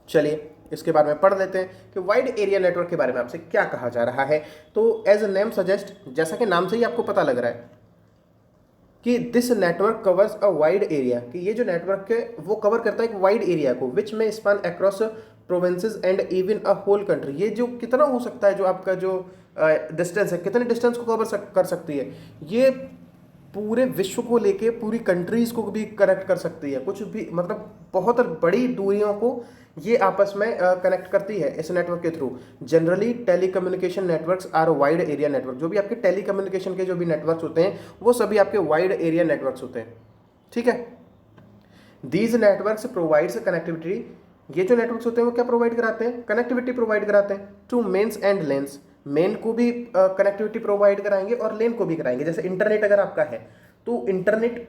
चलिए इसके बारे में पढ़ लेते हैं कि वाइड एरिया नेटवर्क के बारे में आपसे क्या कहा जा रहा है। तो एज अ नेम सजेस्ट, जैसा कि नाम से ही आपको पता लग रहा है कि this network covers a wide area, कि ये जो नेटवर्क है वो कवर करता है एक वाइड एरिया को, विच में span across provinces and even a whole country. ये जो कितना हो सकता है, जो आपका जो डिस्टेंस है, कितने डिस्टेंस को कवर कर सकती है, ये पूरे विश्व को लेके पूरी कंट्रीज को भी कनेक्ट कर सकती है, कुछ भी मतलब बहुत बड़ी दूरियों को ये आपस में कनेक्ट करती है इस नेटवर्क के थ्रू। Generally telecommunication networks are wide area network, जो भी आपके टेलीकम्युनिकेशन के जो भी नेटवर्क्स होते हैं वो सभी आपके वाइड एरिया नेटवर्क्स होते हैं, ठीक है। दीज नेटवर्क्स प्रोवाइड्स कनेक्टिविटी, ये जो नेटवर्क्स होते हैं वो क्या प्रोवाइड कराते हैं, कनेक्टिविटी प्रोवाइड कराते हैं to MANs and LANs. MAN को भी कनेक्टिविटी प्रोवाइड कराएंगे और लेन को भी कराएंगे। जैसे इंटरनेट अगर आपका है तो इंटरनेट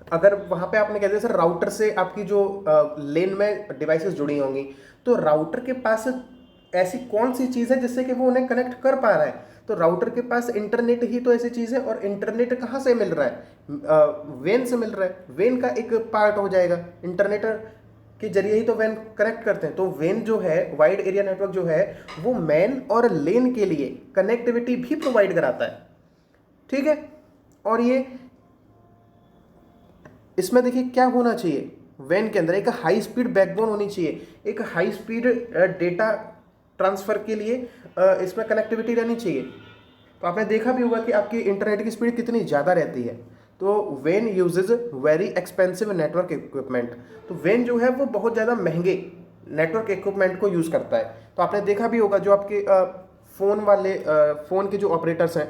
अगर वहाँ पे आपने कह दिया सर राउटर से आपकी जो लेन में डिवाइसेस जुड़ी होंगी, तो राउटर के पास ऐसी कौन सी चीज़ है जिससे कि वो उन्हें कनेक्ट कर पा रहा है, तो राउटर के पास इंटरनेट ही तो ऐसी चीज़ है। और इंटरनेट कहाँ से मिल रहा है, वेन से मिल रहा है, वेन का एक पार्ट हो जाएगा, इंटरनेट के जरिए ही तो वैन कनेक्ट करते हैं। तो वेन जो है, वाइड एरिया नेटवर्क जो है, वो मैन और लेन के लिए कनेक्टिविटी भी प्रोवाइड कराता है, ठीक है। और ये इसमें देखिए क्या होना चाहिए, वैन के अंदर एक हाई स्पीड बैकबोन होनी चाहिए, एक हाई स्पीड डेटा ट्रांसफर के लिए इसमें कनेक्टिविटी रहनी चाहिए। तो आपने देखा भी होगा कि आपकी इंटरनेट की स्पीड कितनी ज़्यादा रहती है। तो वेन uses very expensive network equipment, तो वेन जो है वो बहुत ज़्यादा महंगे नेटवर्क इक्विपमेंट को यूज़ करता है। तो आपने देखा भी होगा जो आपके फ़ोन के जो ऑपरेटर्स हैं,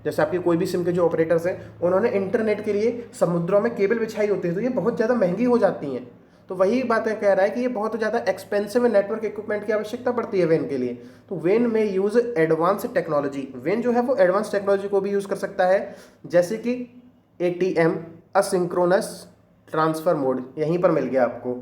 जैसे आपके कोई भी सिम के जो ऑपरेटर्स हैं, उन्होंने इंटरनेट के लिए समुद्रों में केबल बिछाई होती है, तो ये बहुत ज़्यादा महंगी हो जाती हैं। तो वही बात है, कह रहा है कि ये बहुत ज़्यादा एक्सपेंसिव नेटवर्क इक्विपमेंट की आवश्यकता पड़ती है वेन के लिए। तो वेन में यूज़ एडवांस टेक्नोलॉजी, वेन जो है वो एडवांस टेक्नोलॉजी को भी यूज़ कर सकता है, जैसे कि ATM, असिंक्रोनस ट्रांसफ़र मोड, यहीं पर मिल गया आपको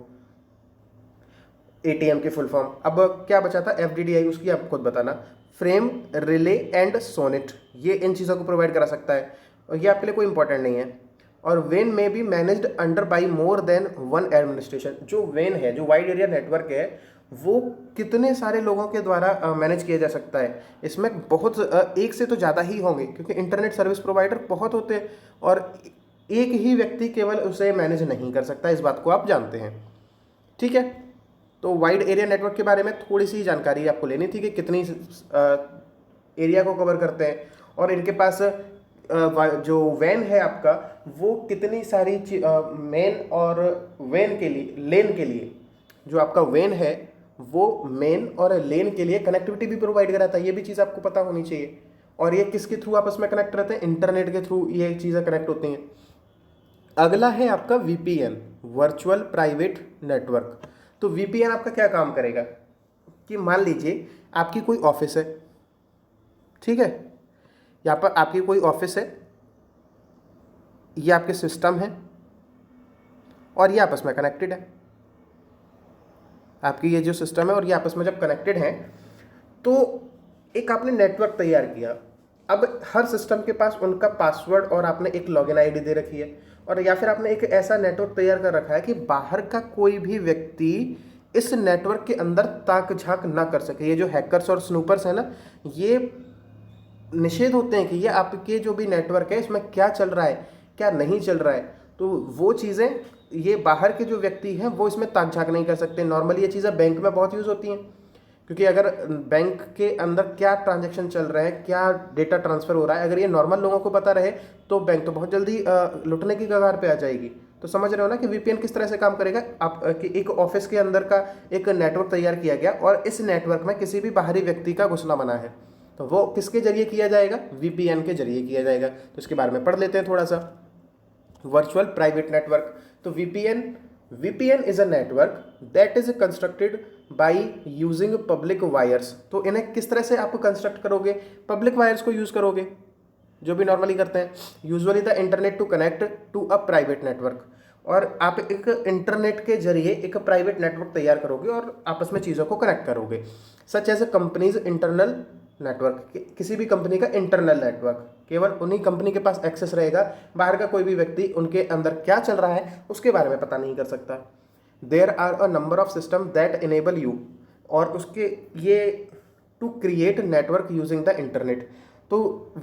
ATM की फुल फॉर्म। अब क्या बचा था, FDDI, उसकी आप खुद बताना। फ्रेम, रिले एंड सोनेट, ये इन चीज़ों को प्रोवाइड करा सकता है, और ये आपके लिए कोई इंपॉर्टेंट नहीं है। और वेन में be managed under by more than one administration, जो वेन है, जो वाइड एरिया नेटवर्क है, वो कितने सारे लोगों के द्वारा मैनेज किया जा सकता है। इसमें बहुत एक से तो ज़्यादा ही होंगे, क्योंकि इंटरनेट सर्विस प्रोवाइडर बहुत होते हैं और एक ही व्यक्ति केवल उसे मैनेज नहीं कर सकता, इस बात को आप जानते हैं, ठीक है। तो वाइड एरिया नेटवर्क के बारे में थोड़ी सी जानकारी आपको लेनी थी कि कितनी एरिया को कवर करते हैं, और इनके पास जो वैन है आपका वो कितनी सारी मेन और वैन के लिए, लेन के लिए, जो आपका वैन है वो मेन और लेन के लिए कनेक्टिविटी भी प्रोवाइड कराता है, ये भी चीज़ आपको पता होनी चाहिए। और ये किसके थ्रू आपस में कनेक्ट रहते हैं, इंटरनेट के थ्रू ये चीज़ें कनेक्ट होती हैं। अगला है आपका VPN, वर्चुअल प्राइवेट नेटवर्क। तो VPN आपका क्या काम करेगा कि मान लीजिए आपकी कोई ऑफिस है, ठीक है, यहाँ पर आपकी कोई ऑफिस है, ये आपके सिस्टम है और ये आपस में कनेक्टेड है। आपकी ये जो सिस्टम है और ये आपस में जब कनेक्टेड हैं तो एक आपने नेटवर्क तैयार किया। अब हर सिस्टम के पास उनका पासवर्ड और आपने एक लॉगिन आईडी दे रखी है, और या फिर आपने एक ऐसा नेटवर्क तैयार कर रखा है कि बाहर का कोई भी व्यक्ति इस नेटवर्क के अंदर ताक झांक ना कर सके। ये जो हैकर्स और स्नूपर्स हैं ना, ये निषेध होते हैं कि ये आपके जो भी नेटवर्क है इसमें क्या चल रहा है क्या नहीं चल रहा है। तो वो चीज़ें ये बाहर के जो व्यक्ति हैं वो इसमें ताक झांक नहीं कर सकते। नॉर्मली ये चीज़ें बैंक में बहुत यूज़ होती हैं, क्योंकि अगर बैंक के अंदर क्या ट्रांजैक्शन चल रहे हैं, क्या डेटा ट्रांसफ़र हो रहा है, अगर ये नॉर्मल लोगों को पता रहे तो बैंक तो बहुत जल्दी लुटने की कगार पे आ जाएगी। तो समझ रहे हो ना कि VPN किस तरह से काम करेगा। आप कि एक ऑफिस के अंदर का एक नेटवर्क तैयार किया गया और इस नेटवर्क में किसी भी बाहरी व्यक्ति का घुसना मना है, तो वो किसके जरिए किया जाएगा, VPN के जरिए किया जाएगा। तो इसके बारे में पढ़ लेते हैं थोड़ा सा। वर्चुअल प्राइवेट नेटवर्क, तो VPN is a network that is constructed by using public wires. तो इन्हें किस तरह से आप कंस्ट्रक्ट करोगे, पब्लिक वायर्स को यूज़ करोगे, जो भी नॉर्मली करते हैं, usually the internet to connect to a private network. और आप एक इंटरनेट के जरिए एक प्राइवेट नेटवर्क तैयार करोगे और आपस में चीज़ों को कनेक्ट करोगे। Such as a company's internal network, किसी भी कंपनी का इंटरनल नेटवर्क, केवल उन्हीं कंपनी के पास एक्सेस रहेगा, बाहर का कोई भी व्यक्ति उनके अंदर क्या चल रहा है उसके बारे में पता नहीं कर सकता। There are a number of system that enable you, और उसके ये to create network using the internet. तो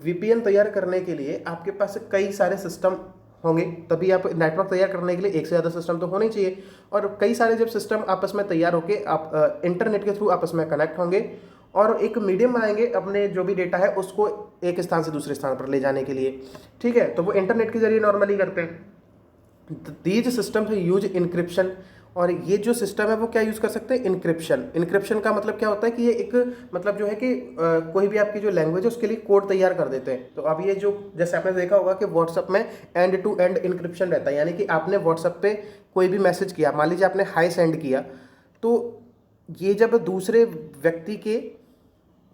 वीपीएन तैयार करने के लिए आपके पास कई सारे सिस्टम होंगे, तभी आप नेटवर्क तैयार करने के लिए एक से ज़्यादा सिस्टम तो होने चाहिए, और कई सारे जब सिस्टम आपस में तैयार होके आप इंटरनेट के थ्रू आपस में कनेक्ट होंगे और एक मीडियम बनाएंगे अपने जो भी डेटा है उसको एक स्थान से दूसरे स्थान पर ले जाने के लिए। ठीक है, तो वो इंटरनेट के जरिए नॉर्मली करते हैं। दीज सिस्टम्स यूज इनक्रिप्शन, और ये जो सिस्टम है वो क्या यूज़ कर सकते हैं, इनक्रिप्शन। इनक्रिप्शन का मतलब क्या होता है कि ये एक मतलब जो है कि कोई भी आपकी जो लैंग्वेज है उसके लिए कोड तैयार कर देते हैं। तो अब ये जो जैसे आपने देखा होगा कि व्हाट्सअप में एंड टू एंड इनक्रिप्शन रहता है, यानी कि आपने व्हाट्सअप पे कोई भी मैसेज किया, मान लीजिए आपने हाई सेंड किया, तो ये जब दूसरे व्यक्ति के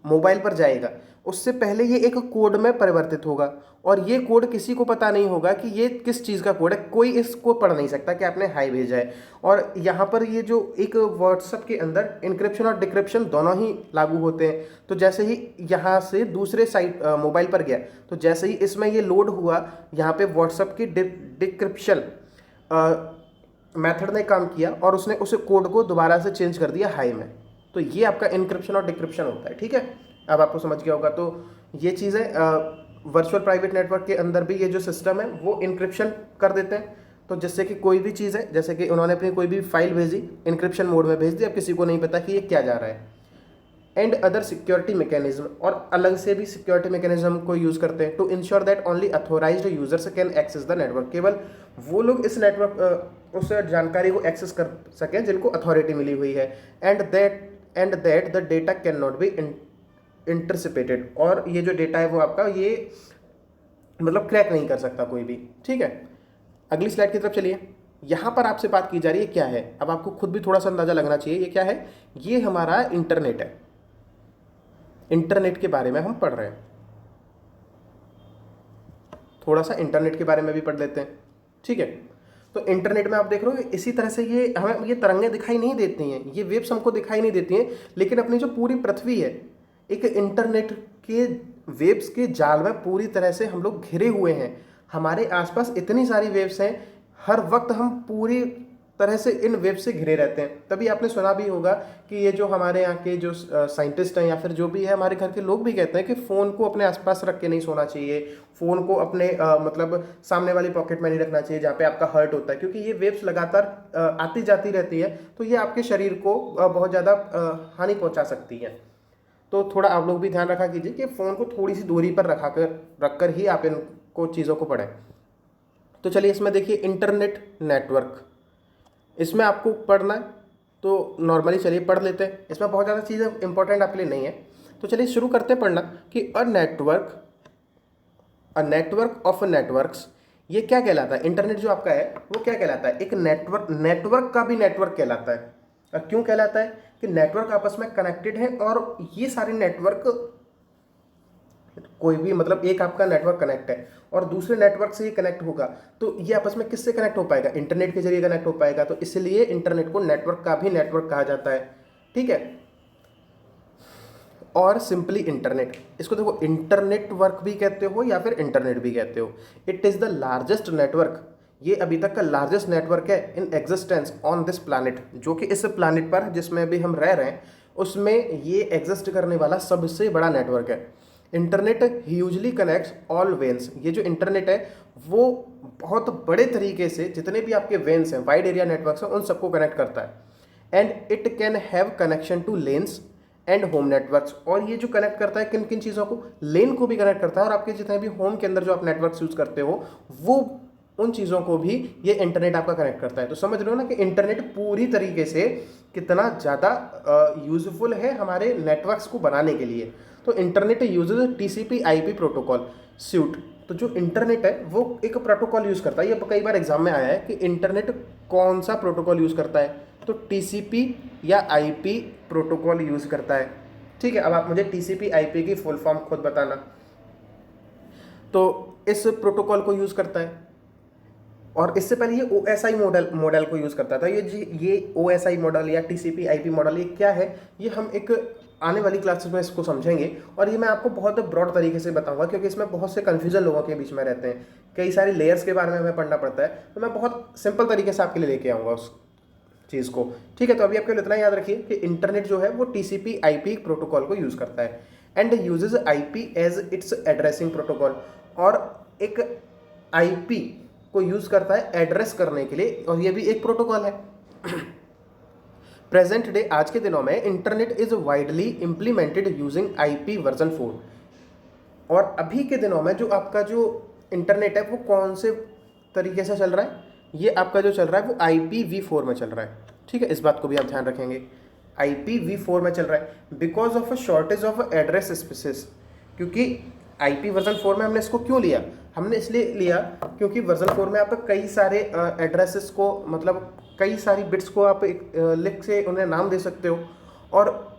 मोबाइल पर जाएगा उससे पहले ये एक कोड में परिवर्तित होगा, और ये कोड किसी को पता नहीं होगा कि ये किस चीज़ का कोड है, कोई इसको पढ़ नहीं सकता कि आपने हाई भेजा है। और यहाँ पर ये जो एक व्हाट्सएप के अंदर इंक्रिप्शन और डिक्रिप्शन दोनों ही लागू होते हैं। तो जैसे ही यहाँ से दूसरे साइट मोबाइल पर गया, तो जैसे ही इसमें ये लोड हुआ, यहाँ पे व्हाट्सएप की डिक्रिप्शन मेथड ने काम किया और उसने उस कोड को दोबारा से चेंज कर दिया हाई में। तो ये आपका इनक्रिप्शन और डिक्रिप्शन होता है। ठीक है, अब आपको समझ गया होगा। तो ये चीज़ें वर्चुअल प्राइवेट नेटवर्क के अंदर भी ये जो सिस्टम है वो इनक्रिप्शन कर देते हैं। तो जिससे कि कोई भी चीज़ है, जैसे कि उन्होंने अपनी कोई भी फाइल भेजी, इनक्रिप्शन मोड में भेज दी, अब किसी को नहीं पता कि ये क्या जा रहा है। एंड अदर सिक्योरिटी मैकेनिज्म, और अलग से भी सिक्योरिटी मैकेनिज्म को यूज़ करते हैं to ensure that only authorised users can access the network. केवल वो लोग इस नेटवर्क उस जानकारी को एक्सेस कर सकें जिनको अथॉरिटी मिली हुई है। And that the data can not be intercepted, और ये जो डेटा है वो आपका ये मतलब क्रैक नहीं कर सकता कोई भी। ठीक है, अगली स्लाइड की तरफ चलिए। यहाँ पर आपसे बात की जा रही है क्या है, अब आपको खुद भी थोड़ा सा अंदाजा लगना चाहिए ये क्या है। ये हमारा इंटरनेट है, इंटरनेट के बारे में हम पढ़ रहे हैं। थोड़ा सा इंटरनेट के बारे में भी पढ़ लेते हैं। ठीक है, तो इंटरनेट में आप देख रहे हो इसी तरह से ये हमें ये तरंगें दिखाई नहीं देती हैं, ये वेव्स हमको दिखाई नहीं देती हैं, लेकिन अपनी जो पूरी पृथ्वी है एक इंटरनेट के वेव्स के जाल में पूरी तरह से हम लोग घिरे हुए हैं। हमारे आसपास इतनी सारी वेव्स हैं, हर वक्त हम पूरी तरह से इन वेव से घिरे रहते हैं। तभी आपने सुना भी होगा कि ये जो हमारे यहाँ के जो साइंटिस्ट हैं या फिर जो भी है हमारे घर के लोग भी कहते हैं कि फ़ोन को अपने आसपास रख के नहीं सोना चाहिए, फ़ोन को अपने मतलब सामने वाली पॉकेट में नहीं रखना चाहिए जहाँ पे आपका हर्ट होता है, क्योंकि ये वेव्स लगातार आती जाती रहती है, तो ये आपके शरीर को बहुत ज़्यादा हानि पहुँचा सकती है। तो थोड़ा आप लोग भी ध्यान रखा कीजिए कि फ़ोन को थोड़ी सी दूरी पर रख कर ही आप इनको चीज़ों को पढ़ें। तो चलिए इसमें देखिए इंटरनेट नेटवर्क, इसमें आपको पढ़ना है तो नॉर्मली चलिए पढ़ लेते हैं। इसमें बहुत ज़्यादा चीज़ें इंपॉर्टेंट आपके लिए नहीं है, तो चलिए शुरू करते हैं पढ़ना कि अ नेटवर्क ऑफ नेटवर्क्स ये क्या कहलाता है। इंटरनेट जो आपका है वो क्या कहलाता है, एक नेटवर्क का भी नेटवर्क कहलाता है। और क्यों कहलाता है कि नेटवर्क आपस में कनेक्टेड है, और ये सारे नेटवर्क कोई भी मतलब एक आपका नेटवर्क कनेक्ट है और दूसरे नेटवर्क से ये कनेक्ट होगा, तो ये आपस में किससे कनेक्ट हो पाएगा, इंटरनेट के जरिए कनेक्ट हो पाएगा। तो इसलिए इंटरनेट को नेटवर्क का भी नेटवर्क कहा जाता है। ठीक है, और सिंपली इंटरनेट, इसको देखो इंटरनेट वर्क भी कहते हो या फिर इंटरनेट भी कहते हो। It is the largest network, ये अभी तक का लार्जेस्ट नेटवर्क है in existence on this planet, जो कि इस प्लानट पर जिसमें भी हम रह रहे हैं उसमें ये एग्जिस्ट करने वाला सबसे बड़ा नेटवर्क है। Internet hugely connects all veins, ये जो इंटरनेट है वो बहुत बड़े तरीके से जितने भी आपके वेन्स हैं, वाइड एरिया नेटवर्क्स हैं, उन सबको कनेक्ट करता है। And it can have connection to LANs and home networks, और ये जो कनेक्ट करता है किन किन चीज़ों को, लेन को भी कनेक्ट करता है, और आपके जितने भी होम के अंदर जो आप नेटवर्क्स यूज़ करते हो वो उन चीज़ों को भी ये इंटरनेट आपका कनेक्ट करता है। तो समझ रहे हो ना कि इंटरनेट पूरी तरीके से कितना ज़्यादा यूजफुल है हमारे नेटवर्क्स को बनाने के लिए। तो internet usage TCP/IP protocol suit. तो जो इंटरनेट है वो एक प्रोटोकॉल यूज़ करता है, ये कई बार एग्जाम में आया है कि इंटरनेट कौन सा प्रोटोकॉल यूज़ करता है, तो TCP या IP प्रोटोकॉल यूज़ करता है। ठीक है, अब आप मुझे TCP/IP की फुल फॉर्म खुद बताना। तो इस प्रोटोकॉल को यूज़ करता है, और इससे पहले ये OSI मॉडल को यूज़ करता था। ये OSI मॉडल या TCP/IP मॉडल ये क्या है, ये हम एक आने वाली क्लासेस में इसको समझेंगे, और ये मैं आपको बहुत ब्रॉड तरीके से बताऊंगा क्योंकि इसमें बहुत से कन्फ्यूजन लोगों के बीच में रहते हैं, कई सारी लेयर्स के बारे में हमें पढ़ना पड़ता है, तो मैं बहुत सिंपल तरीके से आपके लिए लेके आऊँगा चीज़ को। ठीक है, तो अभी आपके लिए इतना याद रखिए कि इंटरनेट जो है वो टीसीपी आईपी प्रोटोकॉल को यूज़ करता है and uses IP as its addressing protocol, और एक आईपी को यूज़ करता है एड्रेस करने के लिए, और ये भी एक प्रोटोकॉल है। प्रेजेंट डे, आज के दिनों में internet is widely implemented using IP version 4। और अभी के दिनों में जो आपका जो इंटरनेट है वो कौन से तरीके से चल रहा है, ये आपका जो चल रहा है वो IPv4 में चल रहा है। ठीक है, इस बात को भी आप ध्यान रखेंगे, IPv4 में चल रहा है because of a shortage of address spaces. क्योंकि IP वर्जन 4 में हमने इसको क्यों लिया, हमने इसलिए लिया क्योंकि वर्जन 4 में आप कई सारे एड्रेसेस को, मतलब कई सारी बिट्स को आप लिख से उन्हें नाम दे सकते हो, और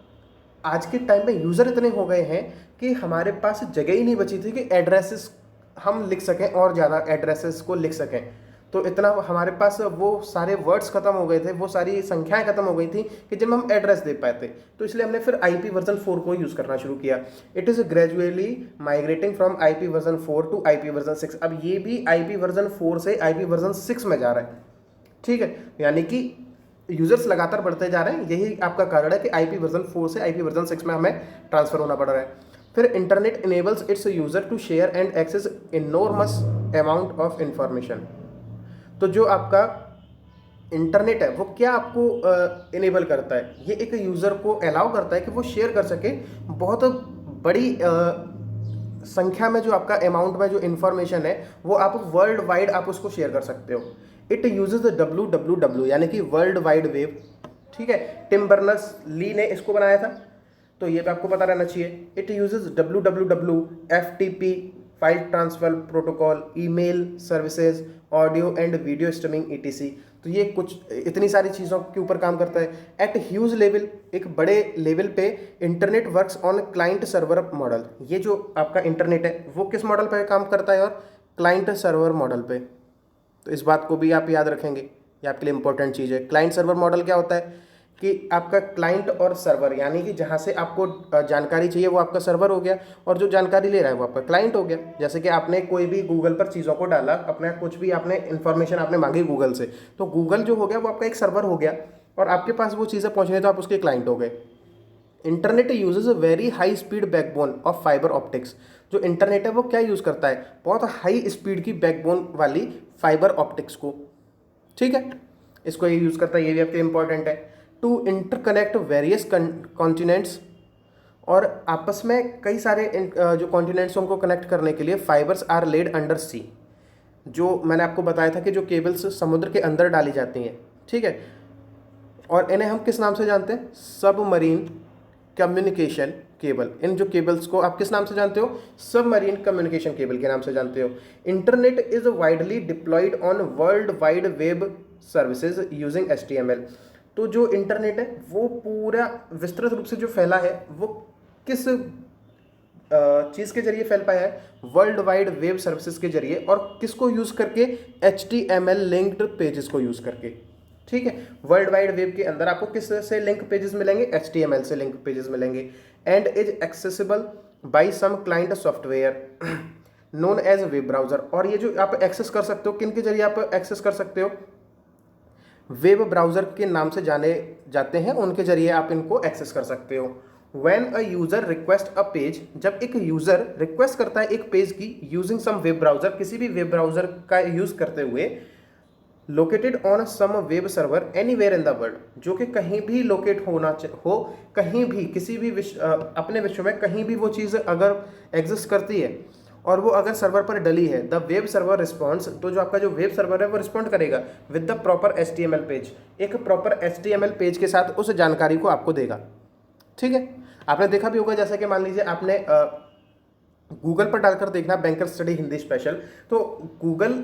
आज के टाइम में यूज़र इतने हो गए हैं कि हमारे पास जगह ही नहीं बची थी कि एड्रेसेस हम लिख सकें और ज़्यादा एड्रेसेस को लिख सकें। तो इतना हमारे पास वो सारे वर्ड्स खत्म हो गए थे, वो सारी संख्याएं खत्म हो गई थी कि जिनमें हम एड्रेस दे पाते। तो इसलिए हमने फिर IP वर्जन 4 को यूज़ करना शुरू किया। It is gradually migrating from IP version 4 to IP version 6। अब ये भी IP वर्जन 4 से IP वर्जन 6 में जा रहा है। ठीक है, यानी कि यूजर्स लगातार बढ़ते जा रहे हैं, यही आपका कारण है कि IP वर्जन 4 से IP वर्जन 6 में हमें ट्रांसफर होना पड़ रहा है। फिर internet enables its user to share and access enormous amount of information. तो जो आपका इंटरनेट है वो क्या आपको इनेबल करता है, ये एक यूज़र को अलाउ करता है कि वो शेयर कर सके बहुत बड़ी संख्या में जो आपका अमाउंट में जो इन्फॉर्मेशन है वो आप वर्ल्ड वाइड आप उसको शेयर कर सकते हो। इट यूजेज WWW यानी कि वर्ल्ड वाइड वेब। ठीक है, टिम बर्नर्स ली ने इसको बनाया था, तो ये भी आपको पता रहना चाहिए। It uses WWW, FTP file transfer protocol, email services, audio and video streaming ETC। तो ये कुछ इतनी सारी चीज़ों के ऊपर काम करता है। एट ह्यूज लेवल, एक बड़े लेवल पे internet works on client server model. ये जो आपका इंटरनेट है वो किस मॉडल पे काम करता है, और क्लाइंट सर्वर मॉडल पे। तो इस बात को भी आप याद रखेंगे, ये आपके लिए इंपॉर्टेंट चीज़ है। क्लाइंट सर्वर मॉडल क्या होता है कि आपका क्लाइंट और सर्वर, यानी कि जहाँ से आपको जानकारी चाहिए वो आपका सर्वर हो गया, और जो जानकारी ले रहा है वो आपका क्लाइंट हो गया। जैसे कि आपने कोई भी गूगल पर चीज़ों को डाला, अपना कुछ भी आपने इन्फॉर्मेशन आपने मांगी गूगल से, तो गूगल जो हो गया वो आपका एक सर्वर हो गया, और आपके पास वो चीज़ें पहुँच गई तो आप उसके क्लाइंट हो गए। Internet usage a very high speed backbone of fibre optics. जो इंटरनेट है वो क्या यूज़ करता है, बहुत हाई स्पीड की बैकबोन वाली फाइबर ऑप्टिक्स को। ठीक है, इसको ये यूज़ करता है, ये भी आपके इंपॉर्टेंट है। टू इंटरकनेक्ट वेरियस कॉन्टिनेंट्स, और आपस में कई सारे जो कॉन्टिनेंट्स उनको कनेक्ट करने के लिए फाइबर्स आर लेड अंडर सी। जो मैंने आपको बताया था कि जो केबल्स समुद्र के अंदर डाली जाती हैं। ठीक है, और इन्हें हम किस नाम से जानते हैं, सबमरीन कम्युनिकेशन केबल। इन जो केबल्स को आप किस नाम से जानते हो, सबमरीन कम्युनिकेशन केबल के नाम से जानते हो। Internet is widely diploid on world wide web services using HTML। तो जो इंटरनेट है वो पूरा विस्तृत रूप से जो फैला है वो किस चीज़ के जरिए फैल पाया है, वर्ल्ड वाइड वेब सर्विसेज के जरिए, और किसको यूज़ करके, HTML लिंक्ड पेजेस को यूज़ करके। ठीक है, वर्ल्ड वाइड वेब के अंदर आपको किस से लिंक पेजेस मिलेंगे, HTML से लिंक पेजेस मिलेंगे। And is accessible by some client software known as web browser. और ये जो आप एक्सेस कर सकते हो, किन के जरिए आप एक्सेस कर सकते हो, वेब ब्राउजर के नाम से जाने जाते हैं, उनके जरिए आप इनको एक्सेस कर सकते हो। When a user request a page, जब एक यूज़र रिक्वेस्ट करता है एक पेज की यूजिंग सम वेब ब्राउजर, किसी भी वेब ब्राउजर का यूज़ करते हुए, located on some web server anywhere in the world, जो कि कहीं भी लोकेट होना हो, कहीं भी किसी भी अपने विश्व में कहीं भी वो चीज़ अगर एग्जिस्ट करती है और वो अगर सर्वर पर डली है, द वेब सर्वर रिस्पॉन्स, तो जो आपका जो वेब सर्वर है वो रिस्पॉन्ड करेगा with the proper HTML page, एक प्रॉपर HTML पेज के साथ उस जानकारी को आपको देगा। ठीक है, आपने देखा भी होगा, जैसे कि मान लीजिए आपने गूगल पर डालकर देखना बैंकर स्टडी हिंदी स्पेशल, तो गूगल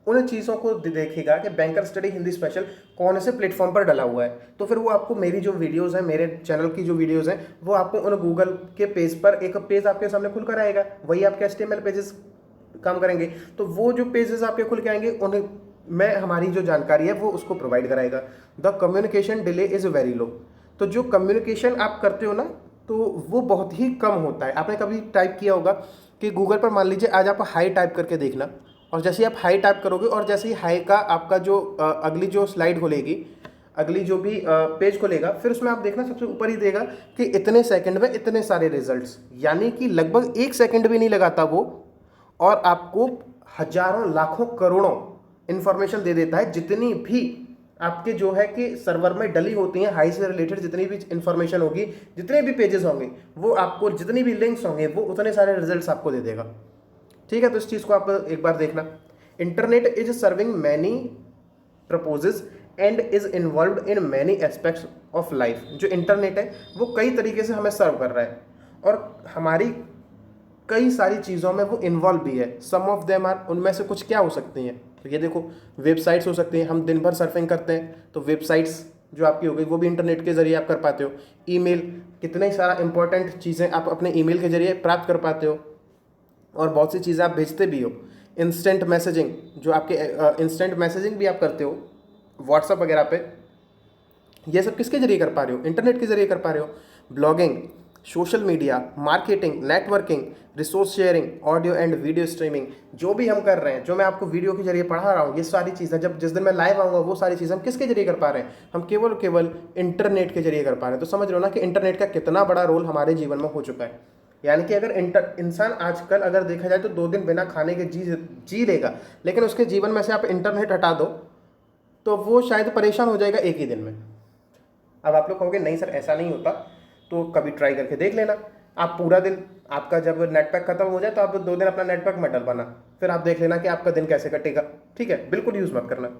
उन चीज़ों को देखेगा कि बैंकर स्टडी हिंदी स्पेशल कौन से प्लेटफॉर्म पर डला हुआ है, तो फिर वो आपको मेरी जो वीडियोस हैं, मेरे चैनल की जो वीडियोस हैं, वो आपको उन गूगल के पेज पर एक पेज आपके सामने खुल कर आएगा, वही आपके HTML पेजेस काम करेंगे। तो वो जो पेजेस आपके खुल के आएंगे उन्हें में हमारी जो जानकारी है वो उसको प्रोवाइड कराएगा। The communication delay is very low. तो जो कम्युनिकेशन आप करते हो ना, तो वो बहुत ही कम होता है। आपने कभी टाइप किया होगा कि गूगल पर मान लीजिए आज आप हाई टाइप करके देखना, और जैसे ही आप हाई टाइप करोगे और जैसे ही हाई का आपका जो अगली जो स्लाइड खुलेगी, अगली जो भी पेज खोलेगा, फिर उसमें आप देखना सबसे ऊपर ही देगा कि इतने सेकंड में इतने सारे रिजल्ट्स, यानी कि लगभग 1 सेकंड भी नहीं लगाता वो, और आपको हजारों लाखों करोड़ों इंफॉर्मेशन दे देता है। जितनी भी आपके जो है कि सर्वर में डली होती हैं हाई से रिलेटेड जितनी भी इंफॉर्मेशन होगी, जितने भी पेजेस होंगे, वो आपको जितनी भी लिंक्स होंगे, वो उतने सारे रिजल्ट्स आपको दे देगा। ठीक है, तो इस चीज़ को आप एक बार देखना। Internet is serving many proposes and is involve in many aspects of life. जो इंटरनेट है वो कई तरीके से हमें सर्व कर रहा है और हमारी कई सारी चीज़ों में वो इन्वॉल्व भी है। सम ऑफ देम आर, उनमें से कुछ क्या हो सकती हैं, तो ये देखो वेबसाइट्स हो सकती हैं। हम दिन भर सर्फिंग करते हैं, तो वेबसाइट्स जो आपकी हो गई वो भी इंटरनेट के जरिए आप कर पाते हो। ईमेल, कितने सारा इंपॉर्टेंट चीज़ें आप अपने ईमेल के जरिए प्राप्त कर पाते हो, और बहुत सी चीज़ें आप भेजते भी हो। इंस्टेंट मैसेजिंग, जो आपके इंस्टेंट मैसेजिंग भी आप करते हो व्हाट्सअप वगैरह पे, ये सब किसके जरिए कर पा रहे हो, इंटरनेट के जरिए कर पा रहे हो। Blogging, social media, marketing, networking, resource sharing, audio and video streaming, जो भी हम कर रहे हैं, जो मैं आपको वीडियो के जरिए पढ़ा रहा हूँ, ये सारी चीज़ें जब जिस दिन मैं लाइव आऊँगा वो सारी चीज़ें हम किसके जरिए कर पा रहे हैं, हम केवल इंटरनेट के जरिए कर पा रहे हैं। तो समझ लो ना कि इंटरनेट का कितना बड़ा रोल हमारे जीवन में हो चुका है। यानी कि अगर इंसान आजकल अगर देखा जाए तो 2 दिन बिना खाने के जी लेगा, लेकिन उसके जीवन में से आप इंटरनेट हटा दो तो वो शायद परेशान हो जाएगा एक ही दिन में। अब आप लोग कहोगे नहीं सर ऐसा नहीं होता, तो कभी ट्राई करके देख लेना। आप पूरा दिन, आपका जब नेट पैक खत्म हो जाए तो आप 2 दिन अपना नेट पैक मत डलवाना, फिर आप देख लेना कि आपका दिन कैसे कटेगा। ठीक है, बिल्कुल यूज़ मत करना।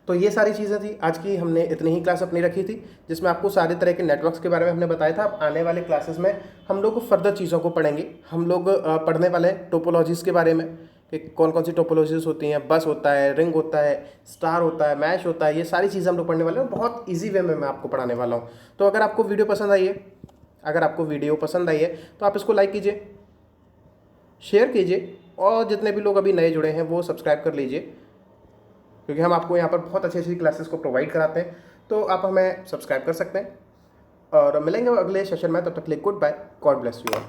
तो ये सारी चीज़ें थी आज की, हमने इतनी ही क्लास अपनी रखी थी जिसमें आपको सारे तरह के नेटवर्क्स के बारे में हमने बताया था। अब आने वाले क्लासेस में हम लोग फर्दर चीज़ों को पढ़ेंगे। हम लोग पढ़ने वाले हैं टोपोलॉजीज़ के बारे में कि कौन कौन सी टोपोलॉजीज़ होती हैं। बस होता है, रिंग होता है, स्टार होता है, मैश होता है, ये सारी चीज़ें हम लोग पढ़ने वाले हैं। बहुत ईजी वे में मैं आपको पढ़ाने वाला हूँ। तो अगर आपको वीडियो पसंद आई है तो आप इसको लाइक कीजिए, शेयर कीजिए, और जितने भी लोग अभी नए जुड़े हैं वो सब्सक्राइब कर लीजिए, क्योंकि हम आपको यहाँ पर बहुत अच्छी अच्छी क्लासेस को प्रोवाइड कराते हैं। तो आप हमें सब्सक्राइब कर सकते हैं, और मिलेंगे अगले सेशन में। तब तक के लिए good bye, God bless you all.